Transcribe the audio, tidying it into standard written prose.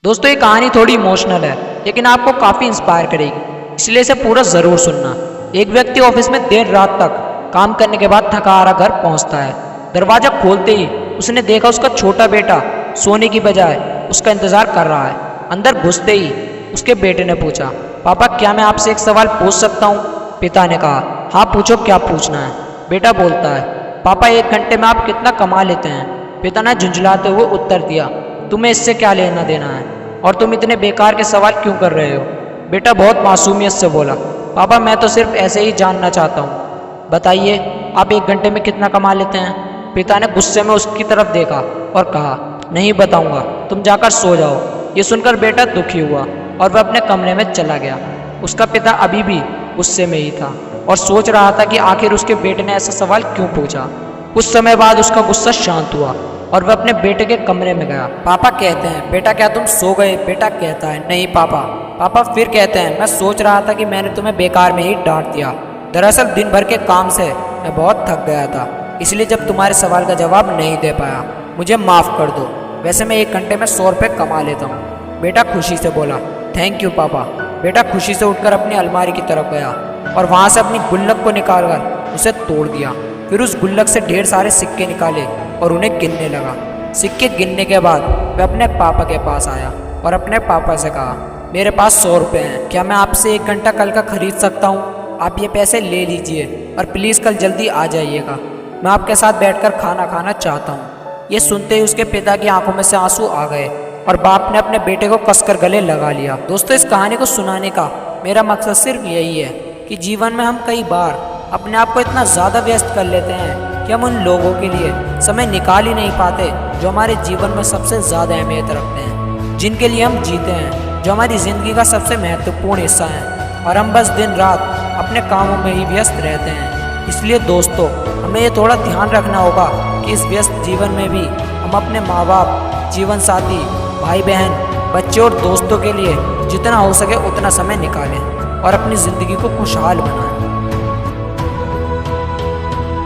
दोस्तों ये कहानी थोड़ी इमोशनल है लेकिन आपको काफ़ी इंस्पायर करेगी, इसलिए इसे पूरा ज़रूर सुनना। एक व्यक्ति ऑफिस में देर रात तक काम करने के बाद थका हारा घर पहुंचता है। दरवाज़ा खोलते ही उसने देखा उसका छोटा बेटा सोने की बजाय उसका इंतज़ार कर रहा है। अंदर घुसते ही उसके बेटे ने पूछा, पापा क्या मैं आपसे एक सवाल पूछ सकता हूँ? पिता ने कहा, हाँ पूछो, क्या पूछना है? बेटा बोलता है, पापा 1 घंटे में आप कितना कमा लेते हैं? पिता ने झुंझलाते हुए उत्तर दिया, तुम्हें इससे क्या लेना देना है और तुम इतने बेकार के सवाल क्यों कर रहे हो? बेटा बहुत मासूमियत से बोला, पापा मैं तो सिर्फ ऐसे ही जानना चाहता हूँ, बताइए आप 1 घंटे में कितना कमा लेते हैं? पिता ने गुस्से में उसकी तरफ देखा और कहा, नहीं बताऊंगा, तुम जाकर सो जाओ। ये सुनकर बेटा दुखी हुआ और वह अपने कमरे में चला गया। उसका पिता अभी भी गुस्से में ही था और सोच रहा था कि आखिर उसके बेटे ने ऐसा सवाल क्यों पूछा। कुछ समय बाद उसका गुस्सा शांत हुआ और वह अपने बेटे के कमरे में गया। पापा कहते हैं, बेटा क्या तुम सो गए? बेटा कहता है, नहीं पापा। पापा फिर कहते हैं, मैं सोच रहा था कि मैंने तुम्हें बेकार में ही डांट दिया। दरअसल दिन भर के काम से मैं बहुत थक गया था, इसलिए जब तुम्हारे सवाल का जवाब नहीं दे पाया, मुझे माफ़ कर दो। वैसे मैं 1 घंटे में 100 रुपये कमा लेता हूँ। बेटा खुशी से बोला, थैंक यू पापा। बेटा खुशी से उठकर अपनी अलमारी की तरफ गया और वहाँ से अपनी गुल्लक को निकालकर उसे तोड़ दिया। फिर उस गुल्लक से ढेर सारे सिक्के निकाले और उन्हें गिनने लगा। सिक्के गिनने के बाद वह अपने पापा के पास आया और अपने पापा से कहा, मेरे पास 100 रुपये हैं, क्या मैं आपसे 1 घंटा कल का खरीद सकता हूँ? आप ये पैसे ले लीजिए और प्लीज़ कल जल्दी आ जाइएगा, मैं आपके साथ बैठकर खाना खाना चाहता हूँ। ये सुनते ही उसके पिता की आंखों में से आंसू आ गए और बाप ने अपने बेटे को कसकर गले लगा लिया। दोस्तों इस कहानी को सुनाने का मेरा मकसद सिर्फ यही है कि जीवन में हम कई बार अपने आप को इतना ज़्यादा व्यस्त कर लेते हैं कि हम उन लोगों के लिए समय निकाल ही नहीं पाते जो हमारे जीवन में सबसे ज़्यादा अहमियत रखते हैं, जिनके लिए हम जीते हैं, जो हमारी ज़िंदगी का सबसे महत्वपूर्ण हिस्सा है, और हम बस दिन रात अपने कामों में ही व्यस्त रहते हैं। इसलिए दोस्तों हमें ये थोड़ा ध्यान रखना होगा कि इस व्यस्त जीवन में भी हम अपने माँ बाप, जीवन साथी, भाई बहन, बच्चे और दोस्तों के लिए जितना हो सके उतना समय निकालें और अपनी ज़िंदगी को खुशहाल बनाएं।